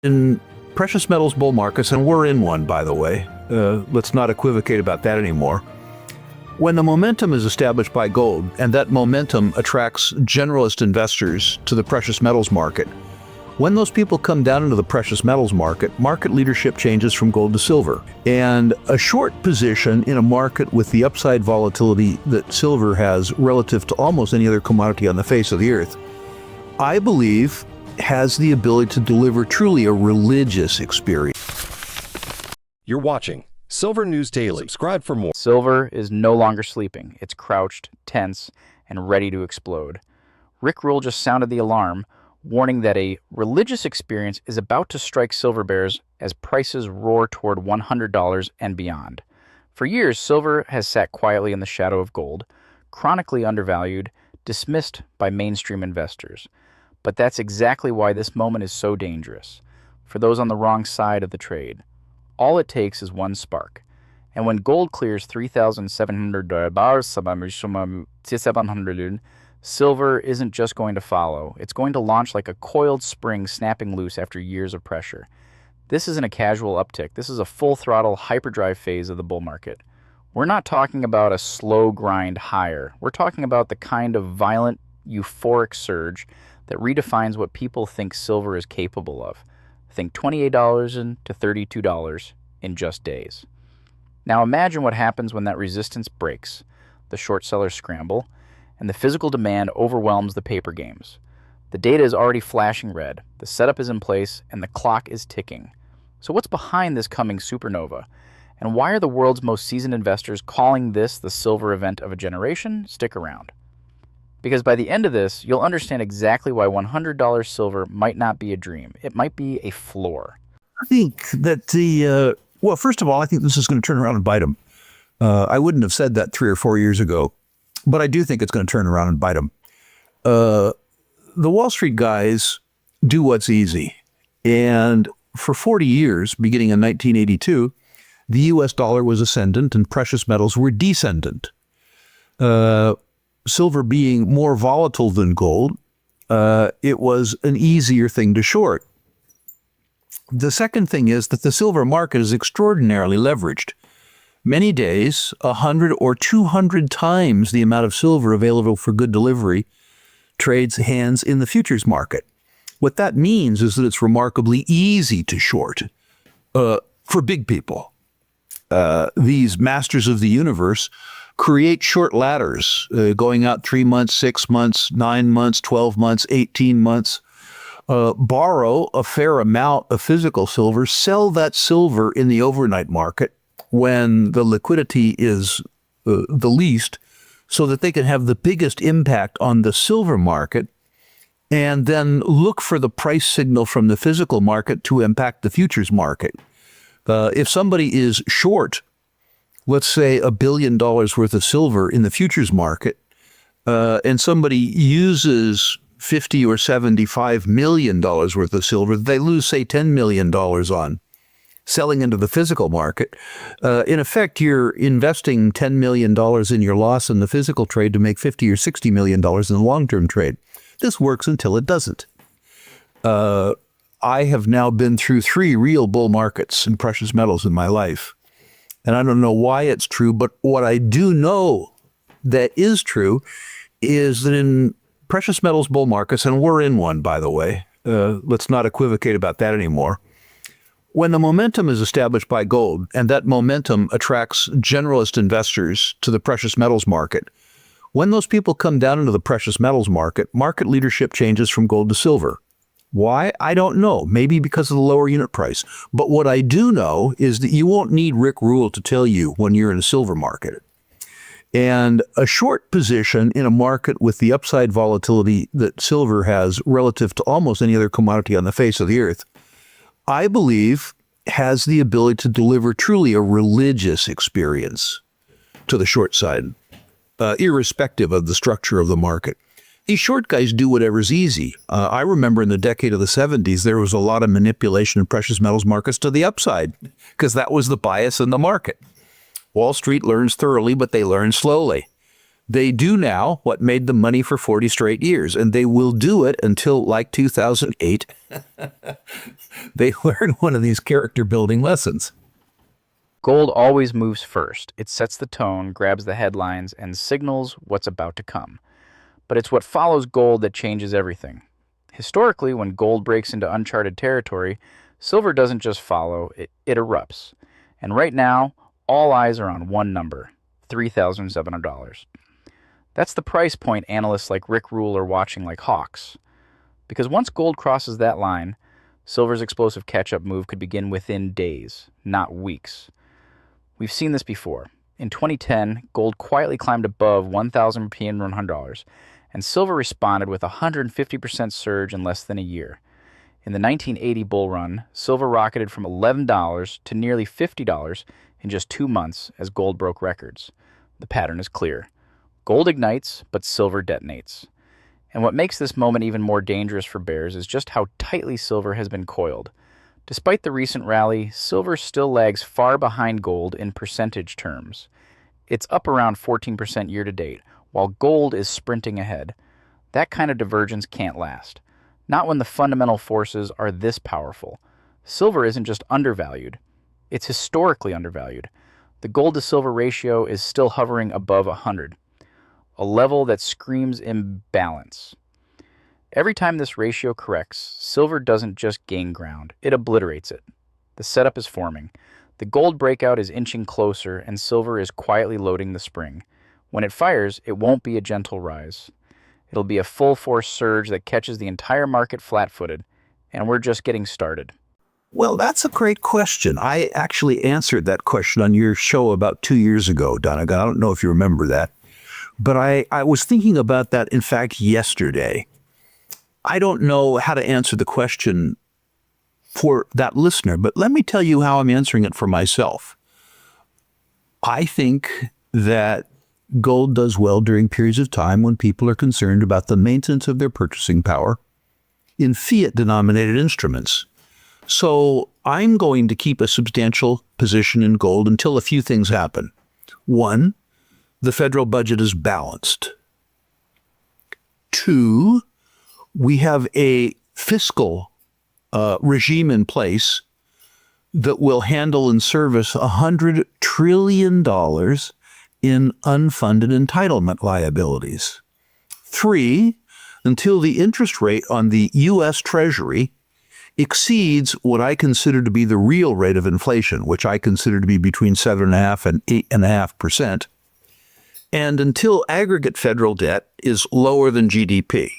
In precious metals bull markets, and we're in one, by the way, let's not equivocate about that anymore. When the momentum is established by gold, and that momentum attracts generalist investors to the precious metals market, when those people come down into the precious metals market, market leadership changes from gold to silver. And a short position in a market with the upside volatility that silver has relative to almost any other commodity on the face of the earth, I believe has the ability to deliver truly a religious experience. You're watching Silver News Daily. Subscribe for more. Silver is no longer sleeping. It's crouched, tense, and ready to explode. Rick Rule just sounded the alarm, warning that a religious experience is about to strike silver bears as prices roar toward $100 and beyond. For years, silver has sat quietly in the shadow of gold, chronically undervalued, dismissed by mainstream investors. But that's exactly why this moment is so dangerous. For those on the wrong side of the trade, all it takes is one spark. And when gold clears $3,700, silver isn't just going to follow. It's going to launch like a coiled spring snapping loose after years of pressure. This isn't a casual uptick. This is a full-throttle hyperdrive phase of the bull market. We're not talking about a slow grind higher. We're talking about the kind of violent, euphoric surge that redefines what people think silver is capable of. Think $28 to $32 in just days. Now imagine what happens when that resistance breaks, the short sellers scramble, and the physical demand overwhelms the paper games. The data is already flashing red, the setup is in place, and the clock is ticking. So what's behind this coming supernova? And why are the world's most seasoned investors calling this the silver event of a generation? Stick around. Because by the end of this, you'll understand exactly why $100 silver might not be a dream. It might be a floor. I think that well, first of all, I think this is going to turn around and bite them. I wouldn't have said that 3 or 4 years ago, but I do think it's going to turn around and bite them. The Wall Street guys do what's easy. And for 40 years, beginning in 1982, the US dollar was ascendant and precious metals were descendant. Silver being more volatile than gold, it was an easier thing to short. The second thing is that the silver market is extraordinarily leveraged. Many days, 100 or 200 times the amount of silver available for good delivery trades hands in the futures market. What that means is that it's remarkably easy to short for big people. These masters of the universe create short ladders going out 3 months, 6 months, 9 months, 12 months, 18 months. Borrow a fair amount of physical silver, sell that silver in the overnight market when the liquidity is the least, so that they can have the biggest impact on the silver market, and then look for the price signal from the physical market to impact the futures market. If somebody is short, let's say $1 billion worth of silver in the futures market, and somebody uses $50 or $75 million worth of silver, they lose, say, $10 million on selling into the physical market. In effect, you're investing $10 million in your loss in the physical trade to make $50 or $60 million in the long-term trade. This works until it doesn't. I have now been through 3 real bull markets in precious metals in my life. And I don't know why it's true, but what I do know that is true is that in precious metals bull markets, and we're in one, by the way, let's not equivocate about that anymore. When the momentum is established by gold, and that momentum attracts generalist investors to the precious metals market, when those people come down into the precious metals market, market leadership changes from gold to silver. Why? I don't know. Maybe because of the lower unit price. But what I do know is that you won't need Rick Rule to tell you when you're in a silver market. And a short position in a market with the upside volatility that silver has relative to almost any other commodity on the face of the earth, I believe has the ability to deliver truly a religious experience to the short side, irrespective of the structure of the market. These short guys do whatever's easy. I remember in the decade of the 70s, there was a lot of manipulation in precious metals markets to the upside because that was the bias in the market. Wall Street learns thoroughly, but they learn slowly. They do now what made them money for 40 straight years, and they will do it until, like 2008, they learn one of these character building lessons. Gold always moves first. It sets the tone, grabs the headlines, and signals what's about to come. But it's what follows gold that changes everything. Historically, when gold breaks into uncharted territory, silver doesn't just follow, it erupts. And right now, all eyes are on one number, $3,700. That's the price point analysts like Rick Rule are watching like hawks. Because once gold crosses that line, silver's explosive catch-up move could begin within days, not weeks. We've seen this before. In 2010, gold quietly climbed above $1,100, and silver responded with a 150% surge in less than a year. In the 1980 bull run, silver rocketed from $11 to nearly $50 in just 2 months as gold broke records. The pattern is clear. Gold ignites, but silver detonates. And what makes this moment even more dangerous for bears is just how tightly silver has been coiled. Despite the recent rally, silver still lags far behind gold in percentage terms. It's up around 14% year to date, while gold is sprinting ahead. That kind of divergence can't last. Not when the fundamental forces are this powerful. Silver isn't just undervalued. It's historically undervalued. The gold to silver ratio is still hovering above 100, a level that screams imbalance. Every time this ratio corrects, silver doesn't just gain ground, it obliterates it. The setup is forming. The gold breakout is inching closer, and silver is quietly loading the spring. When it fires, it won't be a gentle rise. It'll be a full-force surge that catches the entire market flat-footed, and we're just getting started. Well, that's a great question. I actually answered that question on your show about 2 years ago, Donegan. I don't know if you remember that. But I was thinking about that, in fact, yesterday. I don't know how to answer the question for that listener, but let me tell you how I'm answering it for myself. I think that gold does well during periods of time when people are concerned about the maintenance of their purchasing power in fiat-denominated instruments. So I'm going to keep a substantial position in gold until a few things happen. One, the federal budget is balanced. Two, we have a fiscal regime in place that will handle and service $100 trillion in unfunded entitlement liabilities. Three, until the interest rate on the U.S. Treasury exceeds what I consider to be the real rate of inflation, which I consider to be between 7.5% and 8.5%, and until aggregate federal debt is lower than GDP.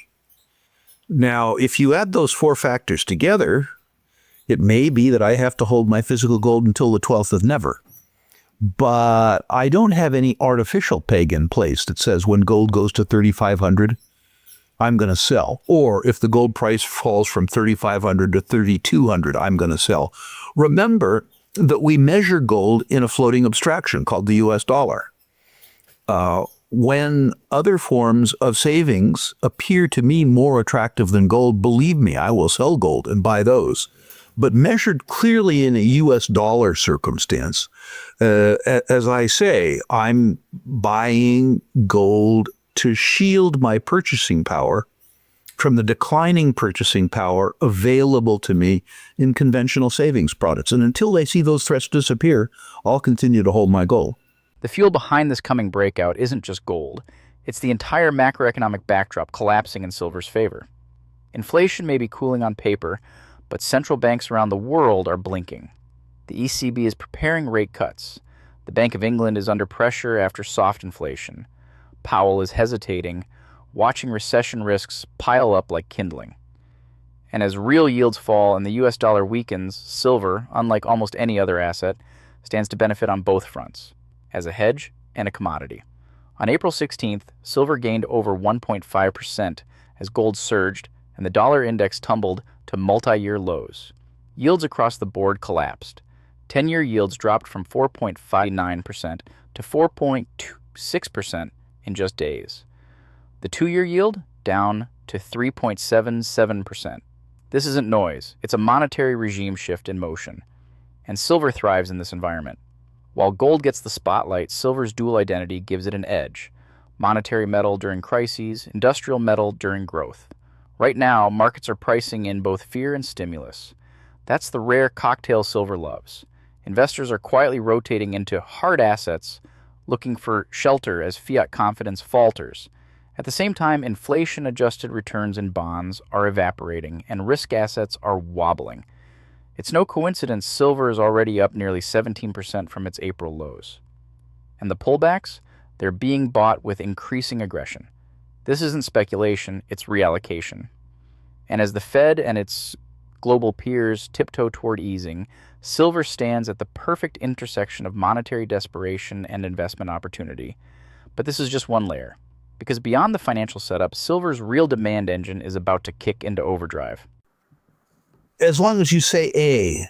Now, if you add those four factors together, it may be that I have to hold my physical gold until the 12th of never. But I don't have any artificial peg in place that says when gold goes to 3,500, I'm going to sell. Or if the gold price falls from 3,500 to 3,200, I'm going to sell. Remember that we measure gold in a floating abstraction called the US dollar. When other forms of savings appear to me more attractive than gold, believe me, I will sell gold and buy those. But measured clearly in a U.S. dollar circumstance, as I say, I'm buying gold to shield my purchasing power from the declining purchasing power available to me in conventional savings products. And until they see those threats disappear, I'll continue to hold my gold. The fuel behind this coming breakout isn't just gold. It's the entire macroeconomic backdrop collapsing in silver's favor. Inflation may be cooling on paper, but central banks around the world are blinking. The ECB is preparing rate cuts. The Bank of England is under pressure after soft inflation. Powell is hesitating, watching recession risks pile up like kindling. And as real yields fall and the US dollar weakens, silver, unlike almost any other asset, stands to benefit on both fronts, as a hedge and a commodity. On April 16th, silver gained over 1.5% as gold surged and the dollar index tumbled to multi-year lows. Yields across the board collapsed. 10-year yields dropped from 4.59% to 4.26% in just days. The 2-year yield down to 3.77%. This isn't noise. It's a monetary regime shift in motion. And silver thrives in this environment. While gold gets the spotlight, silver's dual identity gives it an edge. monetary metal during crises, industrial metal during growth. Right now, markets are pricing in both fear and stimulus. That's the rare cocktail silver loves. Investors are quietly rotating into hard assets, looking for shelter as fiat confidence falters. At the same time, inflation-adjusted returns in bonds are evaporating and risk assets are wobbling. It's no coincidence silver is already up nearly 17% from its April lows. And the pullbacks? They're being bought with increasing aggression. This isn't speculation, it's reallocation. And as the Fed and its global peers tiptoe toward easing, silver stands at the perfect intersection of monetary desperation and investment opportunity. But this is just one layer. Because beyond the financial setup, silver's real demand engine is about to kick into overdrive. As long as you say a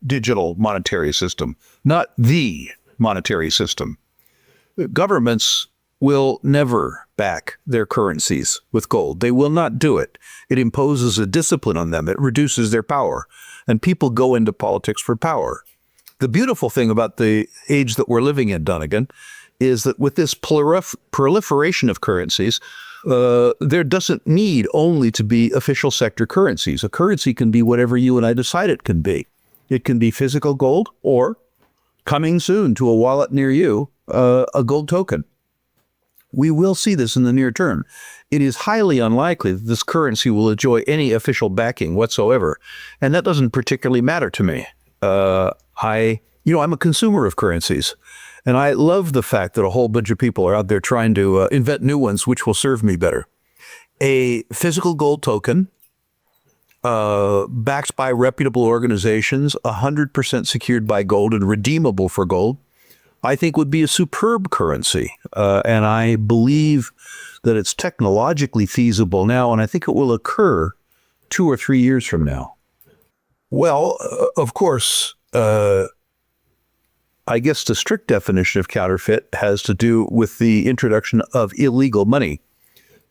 digital monetary system, not the monetary system, governments will never back their currencies with gold. They will not do it. It imposes a discipline on them. It reduces their power. And people go into politics for power. The beautiful thing about the age that we're living in, Dunnigan, is that with this proliferation of currencies, there doesn't need only to be official sector currencies. A currency can be whatever you and I decide it can be. It can be physical gold or, coming soon to a wallet near you, a gold token. We will see this in the near term. It is highly unlikely that this currency will enjoy any official backing whatsoever, and that doesn't particularly matter to me. I'm a consumer of currencies, and I love the fact that a whole bunch of people are out there trying to invent new ones which will serve me better. A physical gold token, backed by reputable organizations, 100% secured by gold and redeemable for gold, I think would be a superb currency. And I believe that it's technologically feasible now, and I think it will occur 2 or 3 years from now. Well, of course, I guess the strict definition of counterfeit has to do with the introduction of illegal money.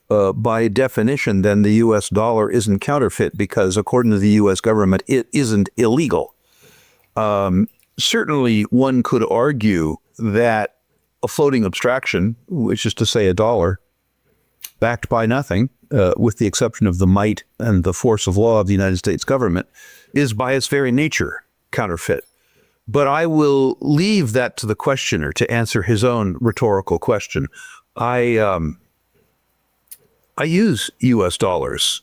By definition, then the U.S. dollar isn't counterfeit because, according to the U.S. government, it isn't illegal. Certainly, one could argue that a floating abstraction, which is to say a dollar, backed by nothing, with the exception of the might and the force of law of the United States government, is by its very nature counterfeit. But I will leave that to the questioner to answer his own rhetorical question. I use U.S. dollars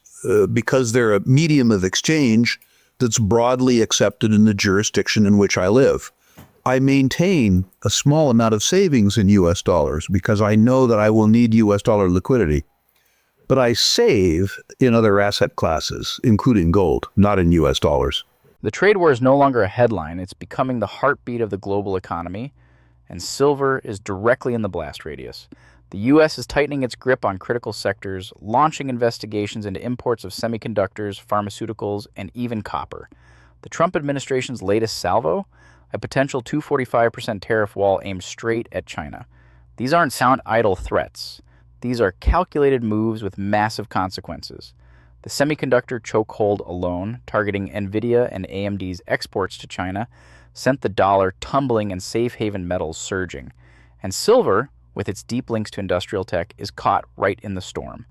because they're a medium of exchange that's broadly accepted in the jurisdiction in which I live. I maintain a small amount of savings in U.S. dollars because I know that I will need U.S. dollar liquidity. But I save in other asset classes, including gold, not in U.S. dollars. The trade war is no longer a headline. It's becoming the heartbeat of the global economy, and silver is directly in the blast radius. The U.S. is tightening its grip on critical sectors, launching investigations into imports of semiconductors, pharmaceuticals, and even copper. The Trump administration's latest salvo? A potential 245% tariff wall aimed straight at China. These aren't sound idle threats. These are calculated moves with massive consequences. The semiconductor chokehold alone, targeting NVIDIA and AMD's exports to China, sent the dollar tumbling and safe haven metals surging. And silver, with its deep links to industrial tech, is caught right in the storm.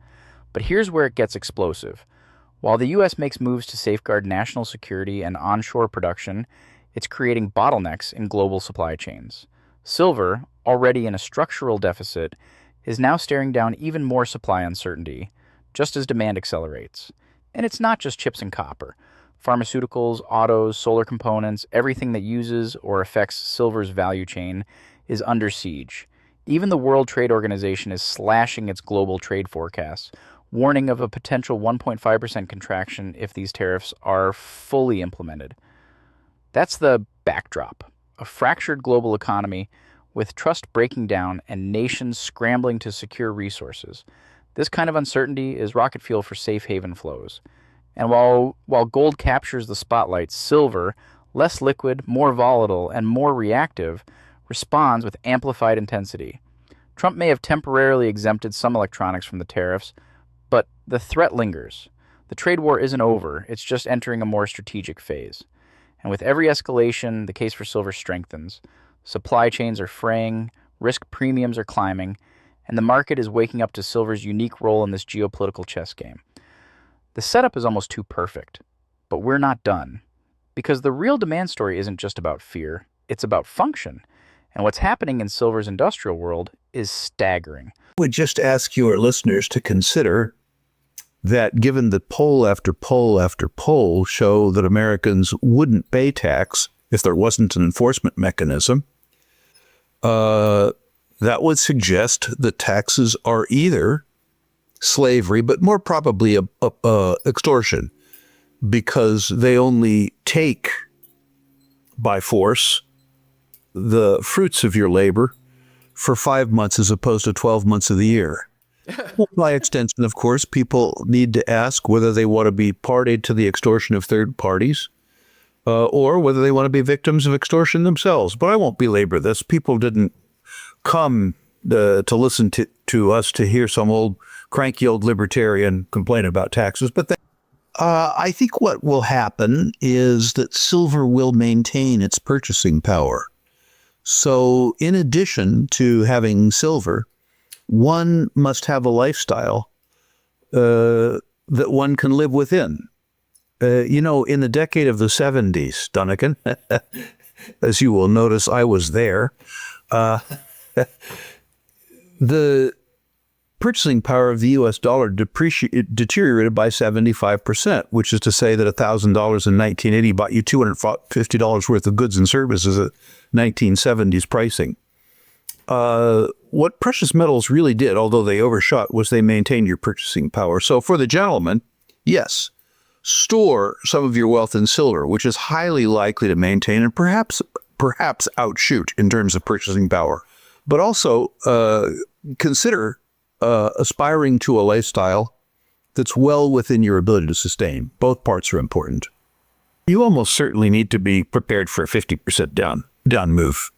But here's where it gets explosive. While the U.S. makes moves to safeguard national security and onshore production, it's creating bottlenecks in global supply chains. Silver, already in a structural deficit, is now staring down even more supply uncertainty, just as demand accelerates. And it's not just chips and copper. Pharmaceuticals, autos, solar components, everything that uses or affects silver's value chain is under siege. Even the World Trade Organization is slashing its global trade forecasts, warning of a potential 1.5% contraction if these tariffs are fully implemented. That's the backdrop, a fractured global economy with trust breaking down and nations scrambling to secure resources. This kind of uncertainty is rocket fuel for safe haven flows. And while gold captures the spotlight, silver, less liquid, more volatile, and more reactive, responds with amplified intensity. Trump may have temporarily exempted some electronics from the tariffs, but the threat lingers. The trade war isn't over, it's just entering a more strategic phase. And with every escalation, the case for silver strengthens. Supply chains are fraying, risk premiums are climbing, and the market is waking up to silver's unique role in this geopolitical chess game. The setup is almost too perfect, but we're not done. Because the real demand story isn't just about fear, it's about function. And what's happening in silver's industrial world is staggering. I would just ask your listeners to consider that given that poll after poll after poll show that Americans wouldn't pay tax if there wasn't an enforcement mechanism, that would suggest that taxes are either slavery, but more probably extortion, because they only take by force the fruits of your labor for 5 months as opposed to 12 months of the year. By extension, of course, people need to ask whether they want to be party to the extortion of third parties or whether they want to be victims of extortion themselves. But I won't belabor this. People didn't come to listen to us to hear some cranky old libertarian complain about taxes. But I think what will happen is that silver will maintain its purchasing power. So in addition to having silver, one must have a lifestyle that one can live within. In the decade of the 70s, Dunnigan, as you will notice, I was there, the purchasing power of the U.S. dollar deteriorated by 75%, which is to say that $1,000 in 1980 bought you $250 worth of goods and services at 1970s pricing. What precious metals really did, although they overshot, was they maintained your purchasing power. So for the gentleman, yes, store some of your wealth in silver, which is highly likely to maintain and perhaps outshoot in terms of purchasing power. But also consider aspiring to a lifestyle that's well within your ability to sustain. Both parts are important. You almost certainly need to be prepared for a 50% down move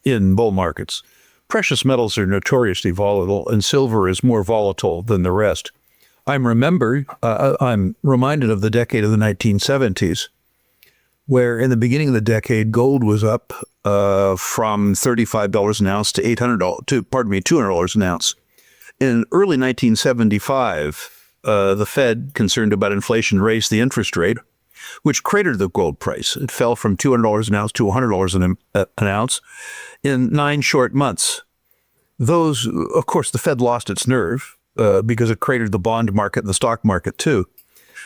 in bull markets. Precious metals are notoriously volatile, and silver is more volatile than the rest. I'm reminded of the decade of the 1970s, where in the beginning of the decade, gold was up from $35 an ounce to $200 an ounce. In early 1975, the Fed, concerned about inflation, raised the interest rate, which cratered the gold price. It fell from $200 an ounce to $100 an ounce in 9 short months. Of course, the Fed lost its nerve because it cratered the bond market and the stock market too.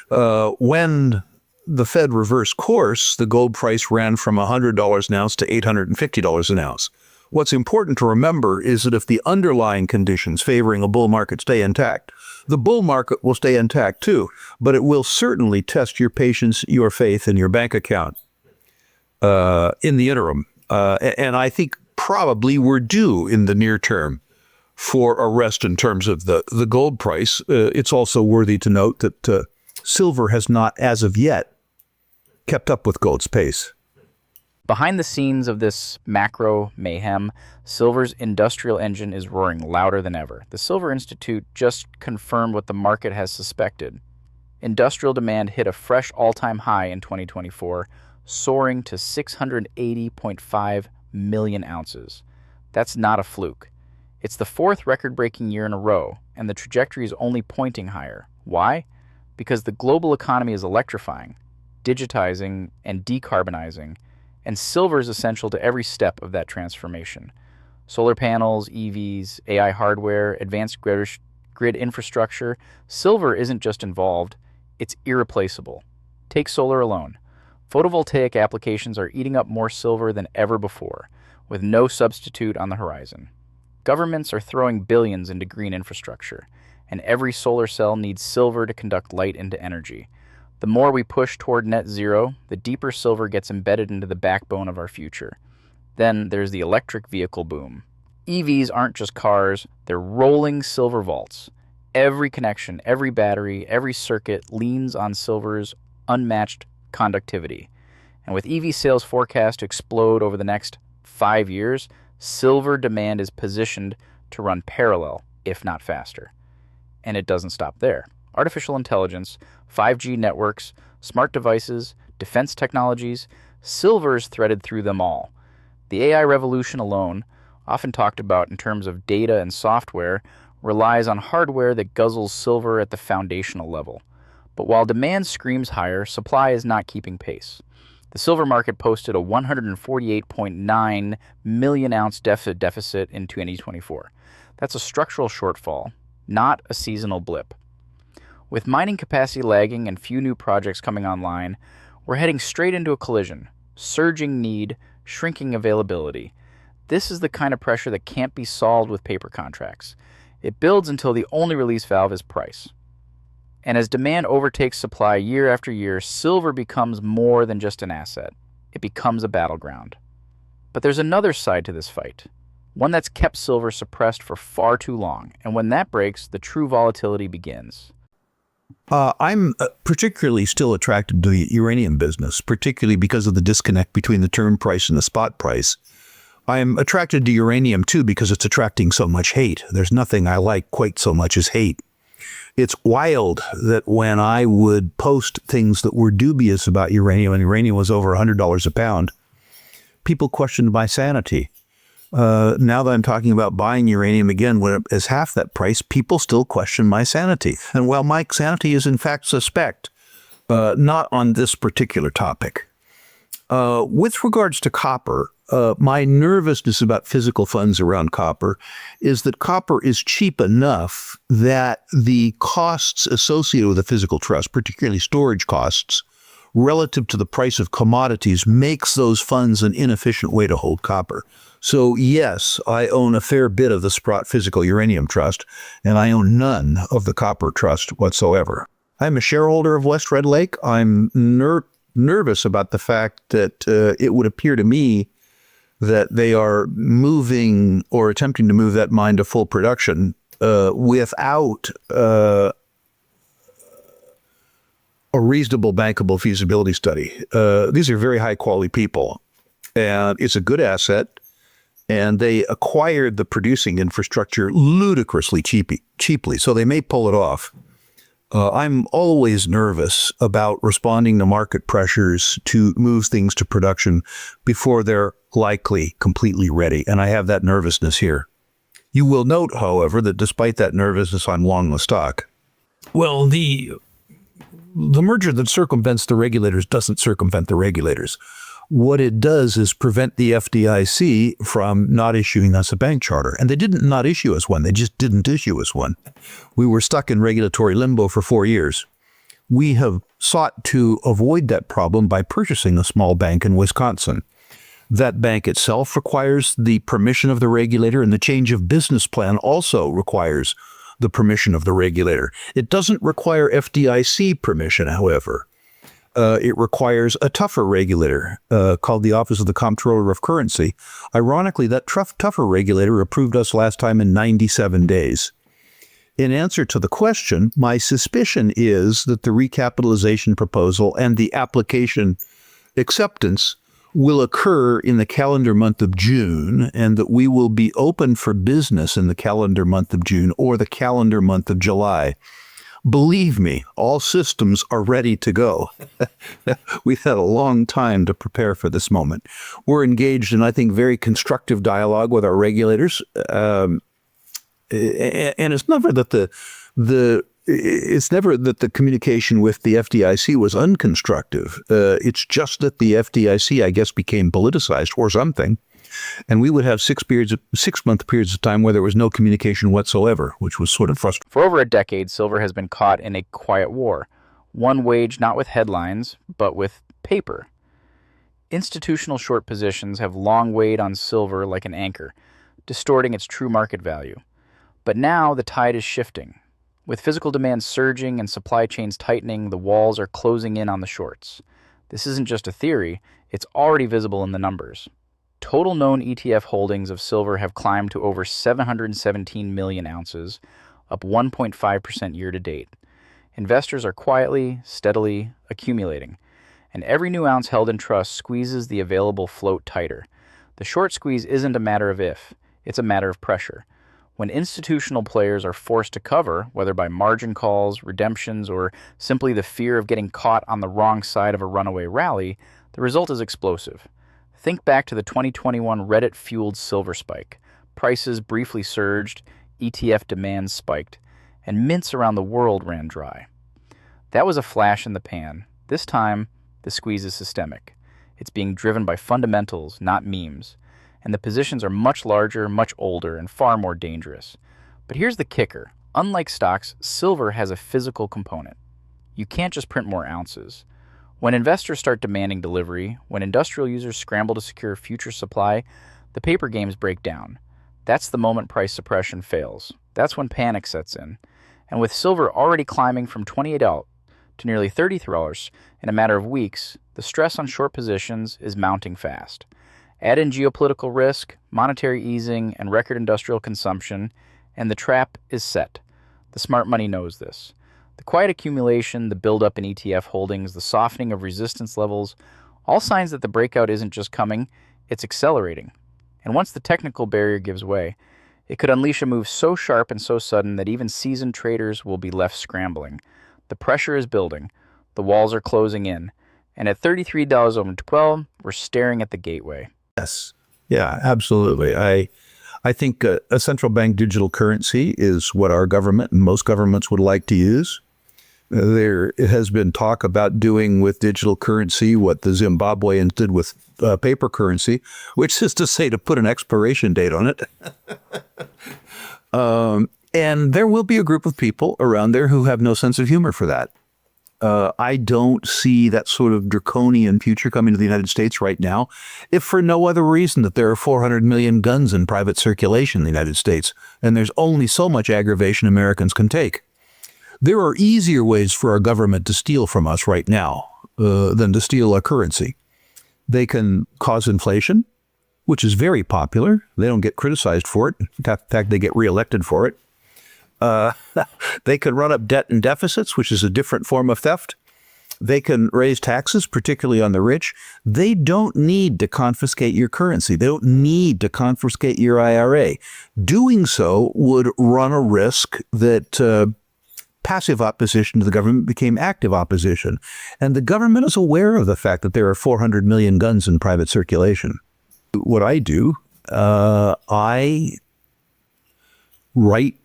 When the Fed reversed course, the gold price ran from $100 an ounce to $850 an ounce. What's important to remember is that if the underlying conditions favoring a bull market stay intact, the bull market will stay intact too, but it will certainly test your patience, your faith, and your bank account in the interim. And I think probably we're due in the near term for a rest in terms of the gold price. It's also worthy to note that silver has not, as of yet, kept up with gold's pace. Behind the scenes of this macro mayhem, silver's industrial engine is roaring louder than ever. The Silver Institute just confirmed what the market has suspected. Industrial demand hit a fresh all-time high in 2024, soaring to 680.5 million ounces. That's not a fluke. It's the 4th record-breaking year in a row, and the trajectory is only pointing higher. Why? Because the global economy is electrifying, digitizing, and decarbonizing, and silver is essential to every step of that transformation. Solar panels, EVs, AI hardware, advanced grid infrastructure. Silver isn't just involved, it's irreplaceable. Take solar alone. Photovoltaic applications are eating up more silver than ever before, with no substitute on the horizon. Governments are throwing billions into green infrastructure, and every solar cell needs silver to conduct light into energy. The more we push toward net zero, the deeper silver gets embedded into the backbone of our future. Then there's the electric vehicle boom. EVs aren't just cars, they're rolling silver vaults. Every connection, every battery, every circuit leans on silver's unmatched conductivity. And with EV sales forecast to explode over the next 5 years, silver demand is positioned to run parallel, if not faster. And it doesn't stop there. Artificial intelligence, 5G networks, smart devices, defense technologies, silver is threaded through them all. The AI revolution alone often talked about in terms of data and software, relies on hardware that guzzles silver at the foundational level. But while demand screams higher, supply is not keeping pace. The silver market posted a 148.9 million ounce deficit in 2024. That's a structural shortfall, not a seasonal blip. With mining capacity lagging and few new projects coming online, we're heading straight into a collision. Surging need, shrinking availability. This is the kind of pressure that can't be solved with paper contracts. It builds until the only release valve is price. And as demand overtakes supply year after year, silver becomes more than just an asset. It becomes a battleground. But there's another side to this fight, one that's kept silver suppressed for far too long, and when that breaks, the true volatility begins. I'm particularly still attracted to the uranium business, particularly because of the disconnect between the term price and the spot price. I'm attracted to uranium, too, because it's attracting so much hate. There's nothing I like quite so much as hate. It's wild that when I would post things that were dubious about uranium, and uranium was over $100 a pound, people questioned my sanity. Now that I'm talking about buying uranium again when it is half that price, people still question my sanity. And while my sanity is in fact suspect, not on this particular topic. With regards to copper, my nervousness about physical funds around copper is that copper is cheap enough that the costs associated with a physical trust, particularly storage costs, relative to the price of commodities, makes those funds an inefficient way to hold copper. So yes, I own a fair bit of the Sprott Physical Uranium Trust, and I own none of the Copper Trust whatsoever. I'm a shareholder of West Red Lake. I'm nervous about the fact that it would appear to me that they are moving or attempting to move that mine to full production without a reasonable bankable feasibility study. These are very high quality people, and it's a good asset. And they acquired the producing infrastructure ludicrously cheaply, so they may pull it off. I'm always nervous about responding to market pressures to move things to production before they're likely completely ready, and I have that nervousness here. You will note, however, that despite that nervousness, I'm long the stock. Well, the merger that circumvents the regulators doesn't circumvent the regulators. What it does is prevent the FDIC from not issuing us a bank charter. And they didn't not issue us one. They just didn't issue us one. We were stuck in regulatory limbo for 4 years. We have sought to avoid that problem by purchasing a small bank in Wisconsin. That bank itself requires the permission of the regulator, and the change of business plan also requires the permission of the regulator. It doesn't require FDIC permission, however. It requires a tougher regulator called the Office of the Comptroller of Currency. Ironically, that tougher regulator approved us last time in 97 days. In answer to the question, my suspicion is that the recapitalization proposal and the application acceptance will occur in the calendar month of June, and that we will be open for business in the calendar month of June or the calendar month of July. Believe me, all systems are ready to go. We've had a long time to prepare for this moment. We're engaged in, I think, very constructive dialogue with our regulators. And it's never that the communication with the FDIC was unconstructive. It's just that the FDIC, I guess, became politicized or something. And we would have 6-month periods of time where there was no communication whatsoever, which was sort of frustrating. For over a decade, silver has been caught in a quiet war, one waged not with headlines, but with paper. Institutional short positions have long weighed on silver like an anchor, distorting its true market value. But now the tide is shifting. With physical demand surging and supply chains tightening, the walls are closing in on the shorts. This isn't just a theory, it's already visible in the numbers. Total known ETF holdings of silver have climbed to over 717 million ounces, up 1.5% year to date. Investors are quietly, steadily accumulating, and every new ounce held in trust squeezes the available float tighter. The short squeeze isn't a matter of if, it's a matter of pressure. When institutional players are forced to cover, whether by margin calls, redemptions, or simply the fear of getting caught on the wrong side of a runaway rally, the result is explosive. Think back to the 2021 Reddit-fueled silver spike. Prices briefly surged, ETF demand spiked, and mints around the world ran dry. That was a flash in the pan. This time, the squeeze is systemic. It's being driven by fundamentals, not memes. And the positions are much larger, much older, and far more dangerous. But here's the kicker. Unlike stocks, silver has a physical component. You can't just print more ounces. When investors start demanding delivery, when industrial users scramble to secure future supply, the paper games break down. That's the moment price suppression fails. That's when panic sets in. And with silver already climbing from $28 to nearly $33 in a matter of weeks, the stress on short positions is mounting fast. Add in geopolitical risk, monetary easing, and record industrial consumption, and the trap is set. The smart money knows this. The quiet accumulation, the buildup in ETF holdings, the softening of resistance levels, all signs that the breakout isn't just coming, it's accelerating. And once the technical barrier gives way, it could unleash a move so sharp and so sudden that even seasoned traders will be left scrambling. The pressure is building, the walls are closing in, and at $33 over 12, we're staring at the gateway. Yes. Yeah, absolutely. I think a central bank digital currency is what our government and most governments would like to use. There has been talk about doing with digital currency what the Zimbabweans did with paper currency, which is to say to put an expiration date on it. And there will be a group of people around there who have no sense of humor for that. I don't see that sort of draconian future coming to the United States right now, if for no other reason that there are 400 million guns in private circulation in the United States, and there's only so much aggravation Americans can take. There are easier ways for our government to steal from us right now than to steal a currency. They can cause inflation, which is very popular. They don't get criticized for it. In fact, they get reelected for it. They can run up debt and deficits, which is a different form of theft. They can raise taxes, particularly on the rich. They don't need to confiscate your currency. They don't need to confiscate your IRA. Doing so would run a risk that passive opposition to the government became active opposition. And the government is aware of the fact that there are 400 million guns in private circulation. What I do, I write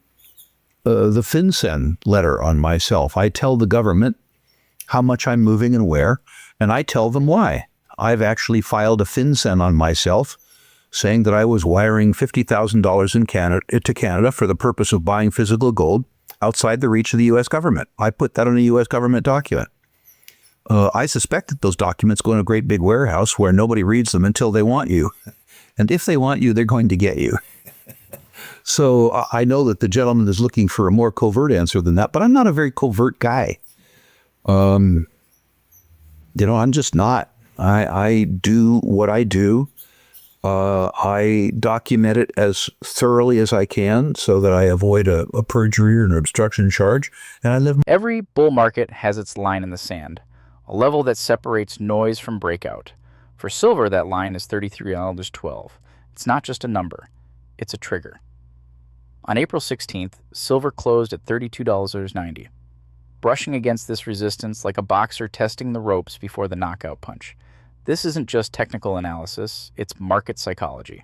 the FinCEN letter on myself. I tell the government how much I'm moving and where, and I tell them why. I've actually filed a FinCEN on myself saying that I was wiring $50,000 to Canada for the purpose of buying physical gold outside the reach of the U.S. government. I put that on a U.S. government document. I suspect that those documents go in a great big warehouse where nobody reads them until they want you. And if they want you, they're going to get you. So I know that the gentleman is looking for a more covert answer than that, but I'm not a very covert guy. I'm just not. I do what I do. I document it as thoroughly as I can so that I avoid a perjury or an obstruction charge. And I live. Every bull market has its line in the sand, a level that separates noise from breakout. For silver, that line is $33.12. It's not just a number, it's a trigger. On April 16th, silver closed at $32.90, brushing against this resistance like a boxer testing the ropes before the knockout punch. This isn't just technical analysis, it's market psychology.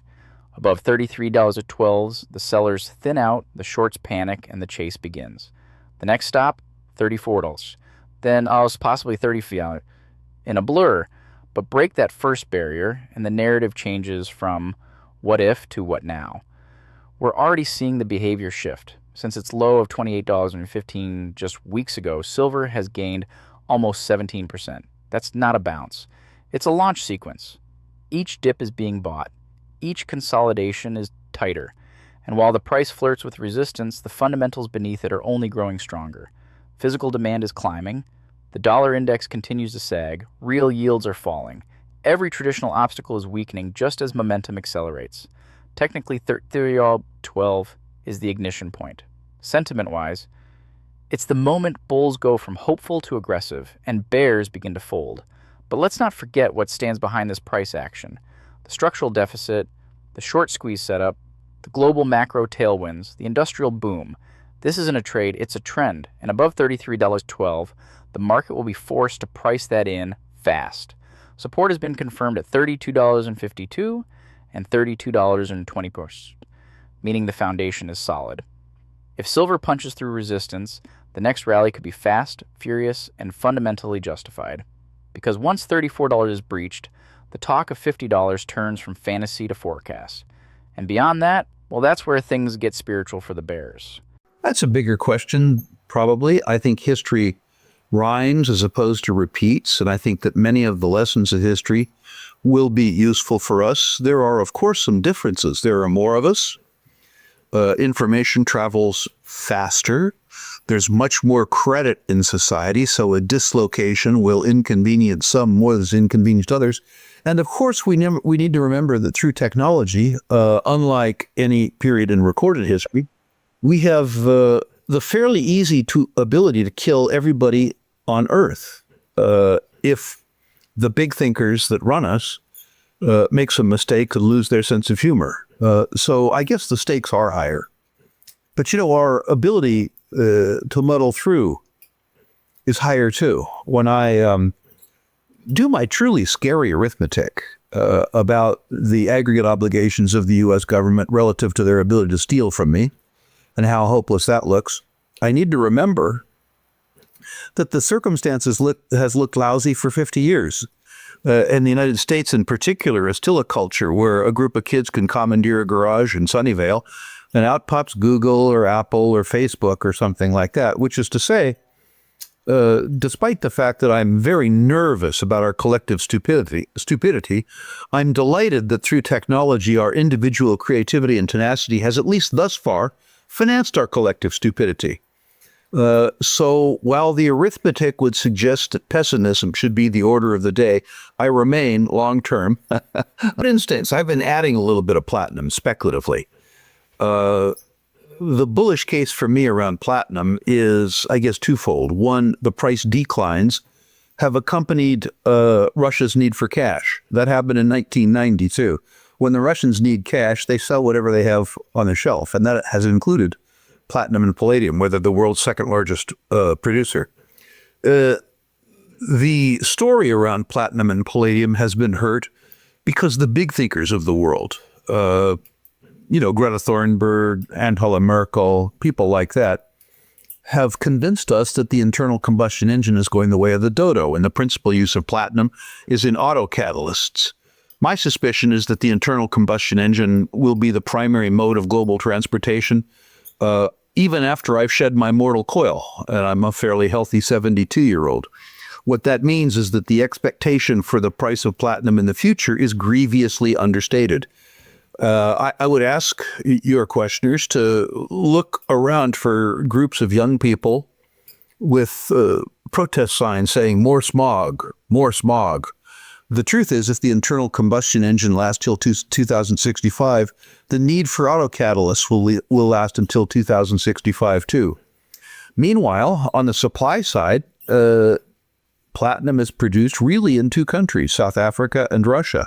Above $33.12, the sellers thin out, the shorts panic, and the chase begins. The next stop, $34. Then possibly $30 in a blur, but break that first barrier, and the narrative changes from what if to what now. We're already seeing the behavior shift. Since its low of $28.15 just weeks ago, silver has gained almost 17%. That's not a bounce. It's a launch sequence. Each dip is being bought. Each consolidation is tighter. And while the price flirts with resistance, the fundamentals beneath it are only growing stronger. Physical demand is climbing. The dollar index continues to sag. Real yields are falling. Every traditional obstacle is weakening just as momentum accelerates. Technically, $30.12 is the ignition point. Sentiment-wise, it's the moment bulls go from hopeful to aggressive and bears begin to fold. But let's not forget what stands behind this price action. The structural deficit, the short squeeze setup, the global macro tailwinds, the industrial boom. This isn't a trade, it's a trend. And above $33.12, the market will be forced to price that in fast. Support has been confirmed at $32.52 and $32.20. meaning the foundation is solid. If silver punches through resistance, the next rally could be fast, furious, and fundamentally justified. Because once $34 is breached, the talk of $50 turns from fantasy to forecast. And beyond that, well, that's where things get spiritual for the bears. That's a bigger question, probably. I think history rhymes as opposed to repeats, and I think that many of the lessons of history will be useful for us. There are, of course, some differences. There are more of us. Information travels faster. There's much more credit in society, so a dislocation will inconvenience some more than it's inconvenienced others. And of course, we need to remember that through technology, unlike any period in recorded history, we have the fairly easy ability to kill everybody on Earth if the big thinkers that run us make some mistake and lose their sense of humor. So I guess the stakes are higher. But, our ability to muddle through is higher, too. When I do my truly scary arithmetic about the aggregate obligations of the U.S. government relative to their ability to steal from me and how hopeless that looks, I need to remember that the circumstances has looked lousy for 50 years. And the United States in particular is still a culture where a group of kids can commandeer a garage in Sunnyvale and out pops Google or Apple or Facebook or something like that, which is to say, despite the fact that I'm very nervous about our collective stupidity, I'm delighted that through technology, our individual creativity and tenacity has, at least thus far, financed our collective stupidity. So while the arithmetic would suggest that pessimism should be the order of the day, I remain long-term. For instance, I've been adding a little bit of platinum speculatively. The bullish case for me around platinum is, I guess, twofold. One, the price declines have accompanied Russia's need for cash. That happened in 1992. When the Russians need cash, they sell whatever they have on the shelf, and that has included platinum and palladium, whether the world's second largest producer. The story around platinum and palladium has been hurt because the big thinkers of the world, Greta Thunberg, Angela Merkel, people like that, have convinced us that the internal combustion engine is going the way of the dodo, and the principal use of platinum is in autocatalysts. My suspicion is that the internal combustion engine will be the primary mode of global transportation, even after I've shed my mortal coil, and I'm a fairly healthy 72-year-old. What that means is that the expectation for the price of platinum in the future is grievously understated. I would ask your questioners to look around for groups of young people with protest signs saying more smog, more smog. The truth is, if the internal combustion engine lasts till 2065, the need for autocatalysts will last until 2065 too. Meanwhile, on the supply side, platinum is produced really in two countries, South Africa and Russia.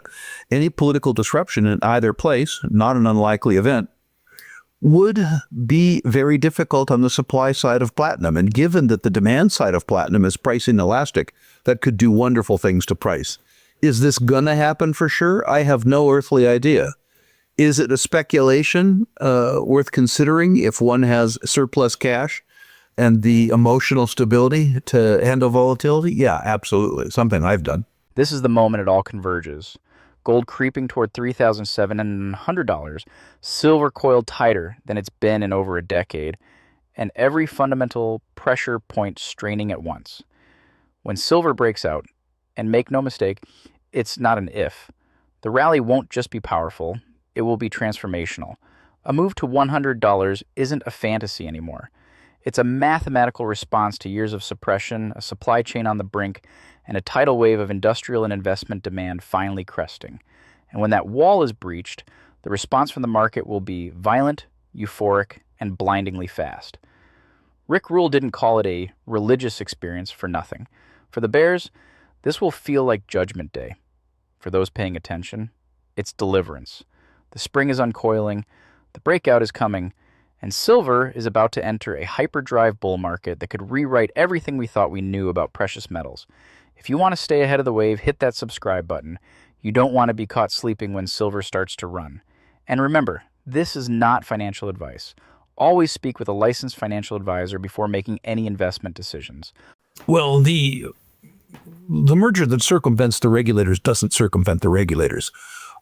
Any political disruption in either place, not an unlikely event, would be very difficult on the supply side of platinum. And given that the demand side of platinum is price inelastic, that could do wonderful things to price. Is this going to happen for sure? I have no earthly idea. Is it a speculation worth considering if one has surplus cash and the emotional stability to handle volatility? Yeah, absolutely. Something I've done. This is the moment it all converges. Gold creeping toward $3,700, silver coiled tighter than it's been in over a decade, and every fundamental pressure point straining at once. When silver breaks out, and make no mistake, it's not an if. The rally won't just be powerful, it will be transformational. A move to $100 isn't a fantasy anymore. It's a mathematical response to years of suppression, a supply chain on the brink, and a tidal wave of industrial and investment demand finally cresting. And when that wall is breached, the response from the market will be violent, euphoric, and blindingly fast. Rick Rule didn't call it a religious experience for nothing. For the bears, this will feel like Judgment Day. For those paying attention, it's deliverance. The spring is uncoiling, the breakout is coming, and silver is about to enter a hyperdrive bull market that could rewrite everything we thought we knew about precious metals. If you want to stay ahead of the wave, hit that subscribe button. You don't want to be caught sleeping when silver starts to run. And remember, This is not financial advice. Always speak with a licensed financial advisor before making any investment decisions. Well, the merger that circumvents the regulators doesn't circumvent the regulators.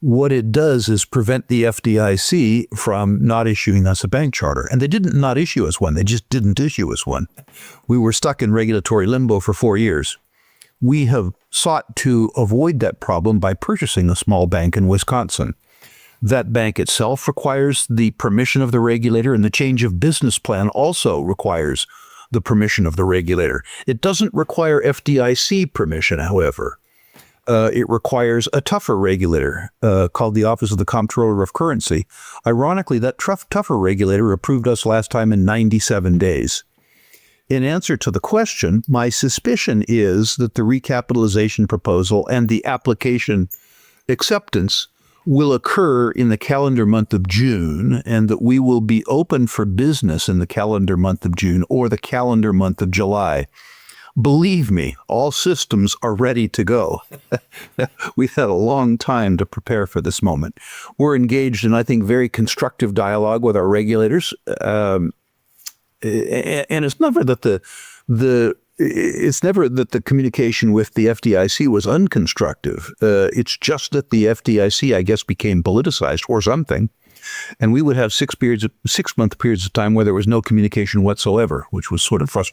What it does is prevent the FDIC from not issuing us a bank charter. And they didn't not issue us one. They just didn't issue us one. We were stuck in regulatory limbo for 4 years. We have sought to avoid that problem by purchasing a small bank in Wisconsin. That bank itself requires the permission of the regulator, and the change of business plan also requires the permission of the regulator. It doesn't require FDIC permission, however. It requires a tougher regulator called the Office of the Comptroller of Currency. Ironically, that tougher regulator approved us last time in 97 days. In answer to the question, my suspicion is that the recapitalization proposal and the application acceptance will occur in the calendar month of June, and that we will be open for business in the calendar month of June or the calendar month of July. Believe me, all systems are ready to go. We've had a long time to prepare for this moment. We're engaged in, I think, very constructive dialogue with our regulators. And it's never that the communication with the FDIC was unconstructive. It's just that the FDIC, I guess, became politicized or something. And we would have 6 month periods of time where there was no communication whatsoever, which was sort of frustrating.